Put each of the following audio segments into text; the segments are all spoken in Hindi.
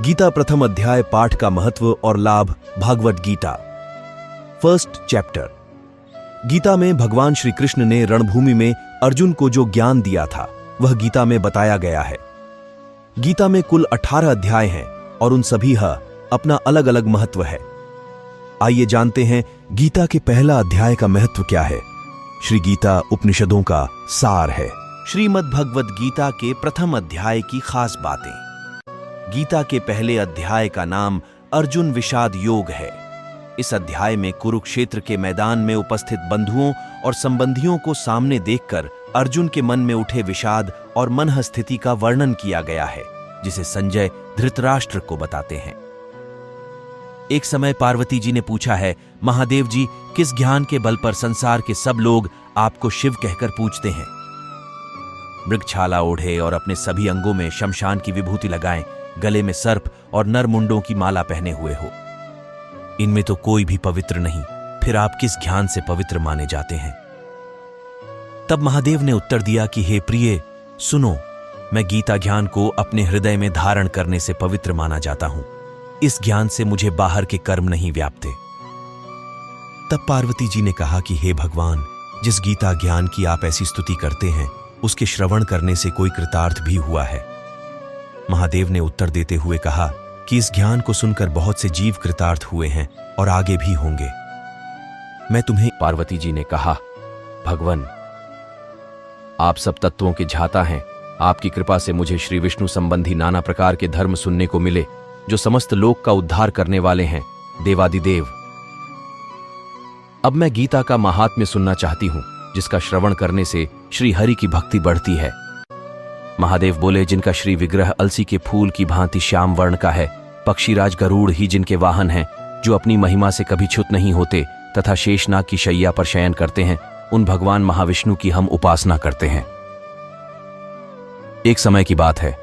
गीता प्रथम अध्याय पाठ का महत्व और लाभ। Bhagavad Gita first chapter. गीता में भगवान श्री कृष्ण ने रणभूमि में अर्जुन को जो ज्ञान दिया था वह गीता में बताया गया है। गीता में कुल 18 अध्याय हैं और उन सभी का अपना अलग अलग महत्व है। आइए जानते हैं गीता के पहला अध्याय का महत्व क्या है। श्री गीता उपनिषदों का सार है। श्रीमद् भगवद गीता के प्रथम अध्याय की खास बातें। गीता के पहले अध्याय का नाम अर्जुन विषाद योग है। इस अध्याय में कुरुक्षेत्र के मैदान में उपस्थित बंधुओं और संबंधियों को सामने देखकर अर्जुन के मन में उठे विषाद और मनः स्थिति का वर्णन किया गया है, जिसे संजय धृतराष्ट्र को बताते हैं। एक समय पार्वती जी ने पूछा है, महादेव जी, किस ज्ञान के बल पर संसार के सब लोग आपको शिव कहकर पूछते हैं? मृगछाला ओढ़े और अपने सभी अंगों में शमशान की विभूति लगाएं, गले में सर्प और नरमुंडों की माला पहने हुए हो। इनमें तो कोई भी पवित्र नहीं, फिर आप किस ज्ञान से पवित्र माने जाते हैं? तब महादेव ने उत्तर दिया कि हे प्रिय, सुनो, मैं गीता ज्ञान को अपने हृदय में धारण करने से पवित्र माना जाता हूं। इस ज्ञान से मुझे बाहर के कर्म नहीं व्यापते। तब पार्वती जी ने कहा कि हे भगवान, जिस गीता ज्ञान की आप ऐसी स्तुति करते हैं उसके श्रवण करने से कोई कृतार्थ भी हुआ है? महादेव ने उत्तर देते हुए कहा कि इस ज्ञान को सुनकर बहुत से जीव कृतार्थ हुए हैं और आगे भी होंगे। मैं तुम्हें। पार्वती जी ने कहा, भगवान, आप सब तत्वों के झाता हैं। आपकी कृपा से मुझे श्री विष्णु संबंधी नाना प्रकार के धर्म सुनने को मिले, जो समस्त लोक का उद्धार करने वाले हैं, देवादिदेव। अब मैं गीता का महात्म्य सुनना चाहती हूं, जिसका श्रवण करने से श्री हरि की भक्ति बढ़ती है। महादेव बोले, जिनका श्री विग्रह अलसी के फूल की भांति श्याम वर्ण का है, पक्षीराज गरुड़ ही जिनके वाहन हैं, जो अपनी महिमा से कभी च्युत नहीं होते तथा शेषनाग की शैया पर शयन करते हैं, उन भगवान महाविष्णु की हम उपासना करते हैं। एक समय की बात है,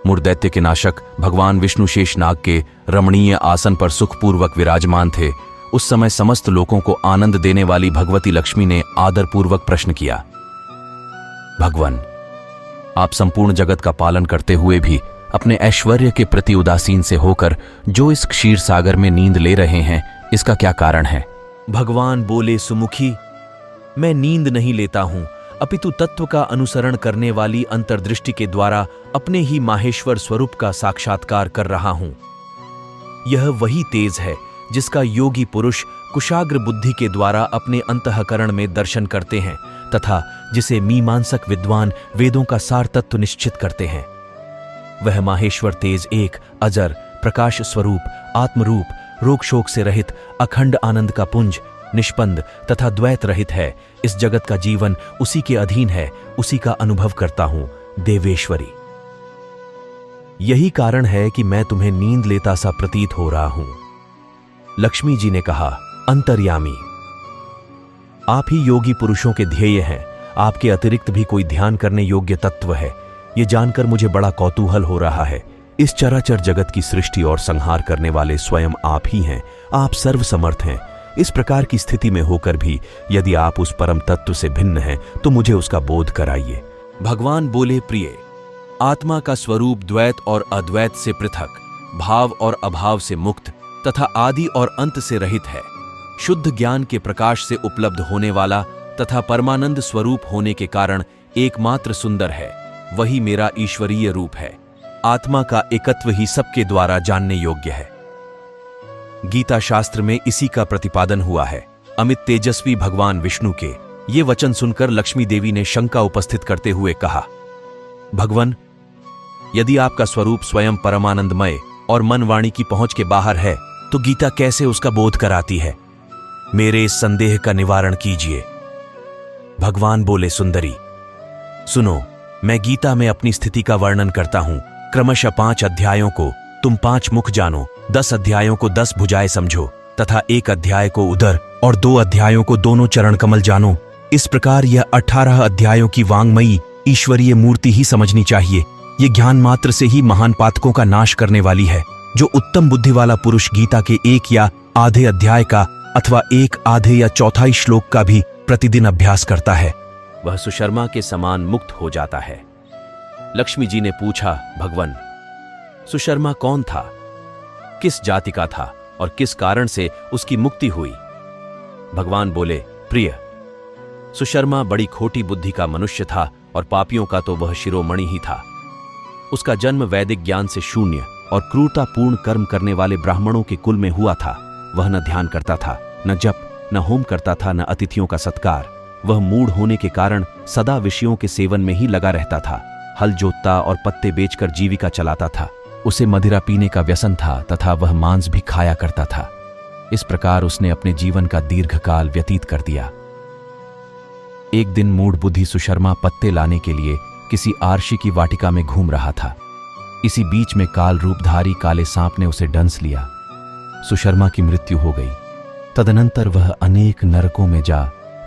मुरदैत्य के नाशक भगवान विष्णु शेषनाग के रमणीय आसन पर सुखपूर्वक विराजमान थे। उस समय समस्त लोगों को आनंद देने वाली भगवती लक्ष्मी ने आदरपूर्वक प्रश्न किया, भगवान, आप संपूर्ण जगत का पालन करते हुए भी अपने ऐश्वर्य के प्रति उदासीन से होकर जो इस क्षीर सागर में नींद ले रहे हैं, इसका क्या कारण है? भगवान बोले, सुमुखी, मैं नींद नहीं लेता हूं, अपितु तत्व का अनुसरण करने वाली अंतर्दृष्टि के द्वारा अपने ही माहेश्वर स्वरूप का साक्षात्कार कर रहा हूं। यह वही तेज है जिसका योगी पुरुष कुशाग्र बुद्धि के द्वारा अपने अंतःकरण में दर्शन करते हैं तथा जिसे मीमांसक विद्वान वेदों का सार तत्व निश्चित करते हैं। वह माहेश्वर तेज एक अजर प्रकाश स्वरूप, आत्मरूप, रोग शोक से रहित, अखंड आनंद का पुंज, निष्पंद तथा द्वैत रहित है। इस जगत का जीवन उसी के अधीन है, उसी का अनुभव करता हूं, देवेश्वरी। यही कारण है कि मैं तुम्हें नींद लेता सा प्रतीत हो रहा हूं। लक्ष्मी जी ने कहा, अंतर्यामी, आप ही योगी पुरुषों के ध्येय हैं। आपके अतिरिक्त भी कोई ध्यान करने योग्य तत्व है, ये जानकर मुझे बड़ा कौतूहल हो रहा है। इस चराचर जगत की सृष्टि और संहार करने वाले स्वयं आप ही हैं। आप सर्वसमर्थ हैं। इस प्रकार की स्थिति में होकर भी यदि आप उस परम तत्व से भिन्न हैं तो मुझे उसका बोध कराइए। भगवान बोले, प्रिय, आत्मा का स्वरूप द्वैत और अद्वैत से पृथक, भाव और अभाव से मुक्त तथा आदि और अंत से रहित है। शुद्ध ज्ञान के प्रकाश से उपलब्ध होने वाला तथा परमानंद स्वरूप होने के कारण एकमात्र सुंदर है। वही मेरा ईश्वरीय रूप है। आत्मा का एकत्व ही सबके द्वारा जानने योग्य है। गीता शास्त्र में इसी का प्रतिपादन हुआ है। अमित तेजस्वी भगवान विष्णु के ये वचन सुनकर लक्ष्मी देवी ने शंका उपस्थित करते हुए कहा, भगवान, यदि आपका स्वरूप स्वयं परमानंदमय और मन वाणी की पहुंच के बाहर है तो गीता कैसे उसका बोध कराती है? मेरे इस संदेह का निवारण कीजिए। भगवान बोले, सुंदरी, सुनो, मैं गीता में अपनी स्थिति का वर्णन करता हूं। क्रमशः 5 अध्यायों को तुम 5 मुख जानो, 10 अध्यायों को 10 भुजाएं समझो तथा 1 अध्याय को उदर और 2 अध्यायों को दोनों चरण कमल जानो। इस प्रकार यह 18 अध्यायों की वांग्मयी ईश्वरीय मूर्ति ही समझनी चाहिए। ये ज्ञान मात्र से ही महान पातकों का नाश करने वाली है। जो उत्तम बुद्धि वाला पुरुष गीता के 1 या आधे अध्याय का अथवा 1 आधे या चौथाई श्लोक का भी प्रतिदिन अभ्यास करता है, वह सुशर्मा के समान मुक्त हो जाता है। लक्ष्मी जी ने पूछा, भगवान, सुशर्मा कौन था किस जाति का था और किस कारण से उसकी मुक्ति हुई। भगवान बोले, प्रिय, सुशर्मा बड़ी खोटी बुद्धि का मनुष्य था और पापियों का तो वह शिरोमणि ही था। उसका जन्म वैदिक ज्ञान से शून्य और क्रूरतापूर्ण कर्म करने वाले ब्राह्मणों के कुल में हुआ था। वह न ध्यान करता था, न जप, न होम करता था, न अतिथियों का सत्कार। वह मूढ़ होने के कारण सदा विषयों के सेवन में ही लगा रहता था। हल जोतता और पत्ते बेचकर जीविका चलाता था। उसे मदिरा पीने का व्यसन था तथा वह मांस भी खाया करता था। इस प्रकार उसने अपने जीवन का दीर्घकाल व्यतीत कर दिया। एक दिन मूढ़ बुद्धि सुशर्मा पत्ते लाने के लिए किसी आरशी की वाटिका में घूम रहा था। इसी बीच में काल रूपधारी काले सांप ने उसे डंस लिया। सुशर्मा की मृत्यु हो गई। तदनंतर वह अनेक नरकों में जा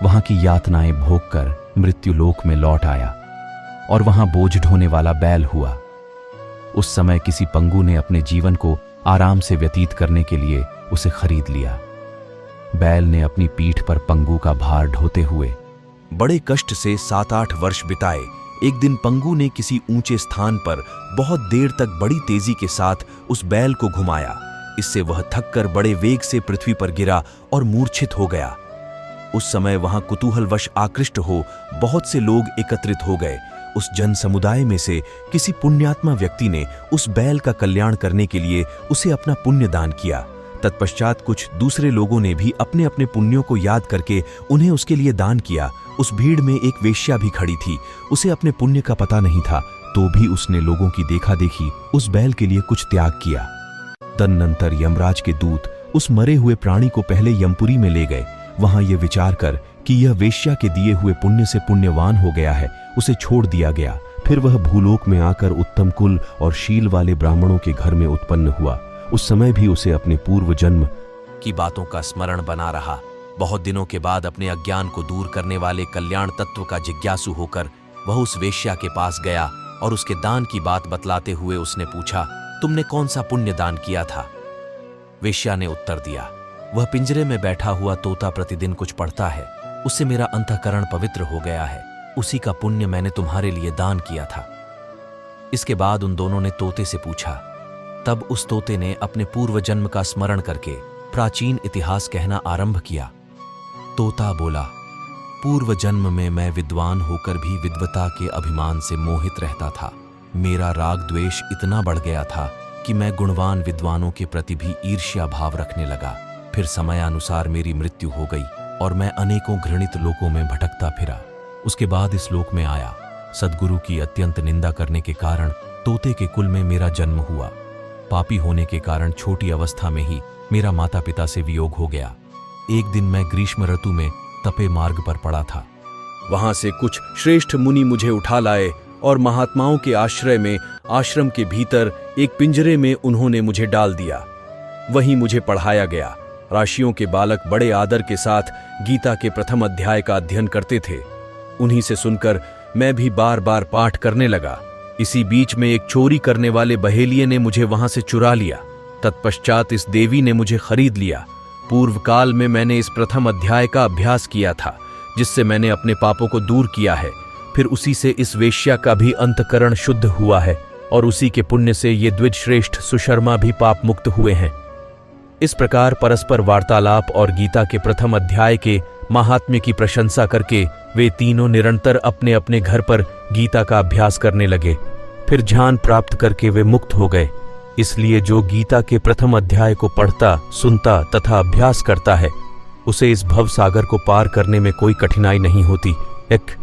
वहां की यातनाएं भोगकर मृत्युलोक में लौट आया और वहां बोझ ढोने वाला बैल हुआ। उस समय किसी पंगु ने अपने जीवन को आराम से व्यतीत करने के लिए उसे खरीद लिया। बैल ने अपनी पीठ पर पंगु का भार ढोते हुए बड़े कष्ट से 7-8 वर्ष बिताए। एक दिन पंगु ने किसी ऊंचे स्थान पर बहुत देर तक बड़ी तेजी के साथ उस बैल को घुमाया। इससे वह थककर बड़े वेग से पृथ्वी पर गिरा और मूर्छित हो गया। उस समय वहां कुतूहलवश आकृष्ट हो बहुत से लोग एकत्रित हो गए। उस जन समुदाय में से किसी पुण्यात्मा व्यक्ति ने उस बैल का कल्याण करने के लिए उसे अपना पुण्य दान किया। तत्पश्चात कुछ दूसरे लोगों ने भी अपने अपने पुण्यों को याद करके उन्हें उसके लिए दान किया। उस भीड़ में एक वेश्या भी खड़ी थी। उसे अपने पुण्य का पता नहीं था, तो भी उसने लोगों की देखा देखी उस बैल के लिए कुछ त्याग किया। तदनंतर यमराज के दूत उस मरे हुए प्राणी को पहले यमपुरी में ले गए। वहां ये विचार कर कि यह वेश्या के दिए हुए पुण्य से पुण्यवान हो गया है, उसे छोड़ दिया गया। फिर वह भूलोक में आकर उत्तम कुल और शील वाले ब्राह्मणों के घर में उत्पन्न हुआ। उस समय भी उसे अपने पूर्व जन्म की बातों का स्मरण बना रहा। बहुत दिनों के बाद अपने अज्ञान को दूर करने वाले कल्याण तत्व का जिज्ञासु होकर वह उस वेश्या के पास गया और उसके दान की बात बतलाते हुए उसने पूछा, तुमने कौन सा पुण्य दान किया था? वेश्या ने उत्तर दिया, वह पिंजरे में बैठा हुआ तोता प्रतिदिन कुछ पढ़ता है, उससे मेरा अंतःकरण पवित्र हो गया है। उसी का पुण्य मैंने तुम्हारे लिए दान किया था। इसके बाद उन दोनों ने तोते से पूछा। तब उस तोते ने अपने पूर्व जन्म का स्मरण करके प्राचीन इतिहास कहना आरंभ किया। तोता बोला, पूर्व जन्म में मैं विद्वान होकर भी विद्वता के अभिमान से मोहित रहता था। मेरा राग द्वेष इतना बढ़ गया था कि मैं गुणवान विद्वानों के प्रति भी ईर्ष्या भाव रखने लगा। फिर समयानुसार मेरी मृत्यु हो गई और मैं अनेकों घृणित लोकों में भटकता फिरा। उसके बाद इस लोक में आया। सद्गुरु की अत्यंत निंदा करने के कारण तोते के कुल में मेरा जन्म हुआ। पापी होने के कारण छोटी अवस्था में ही मेरा माता पिता से वियोग हो गया। एक दिन मैं ग्रीष्म ऋतु में तपे मार्ग पर पड़ा था। वहां से कुछ श्रेष्ठ मुनि मुझे उठा लाए और महात्माओं के आश्रय में आश्रम के भीतर एक पिंजरे में उन्होंने मुझे डाल दिया। वहीं मुझे पढ़ाया गया। राशियों के बालक बड़े आदर के साथ गीता के प्रथम अध्याय का अध्ययन करते थे। उन्हीं से सुनकर मैं भी बार बार पाठ करने लगा। इसी बीच में एक चोरी करने वाले बहेलिये ने मुझे वहां से चुरा लिया। तत्पश्चात इस देवी ने मुझे खरीद लिया। पूर्व काल में मैंने इस प्रथम अध्याय का अभ्यास किया था, जिससे मैंने अपने पापों को दूर किया है। फिर उसी से इस वेश्या का भी अंतकरण शुद्ध हुआ है और उसी के पुण्य से ये द्विज श्रेष्ठ सुशर्मा भी पाप मुक्त हुए हैं। इस प्रकार परस्पर वार्तालाप और गीता के प्रथम अध्याय के महात्म्य की प्रशंसा करके वे तीनों निरंतर अपने अपने घर पर गीता का अभ्यास करने लगे। फिर ज्ञान प्राप्त करके वे मुक्त हो गए। इसलिए जो गीता के प्रथम अध्याय को पढ़ता, सुनता तथा अभ्यास करता है, उसे इस भव सागर को पार करने में कोई कठिनाई नहीं होती। एक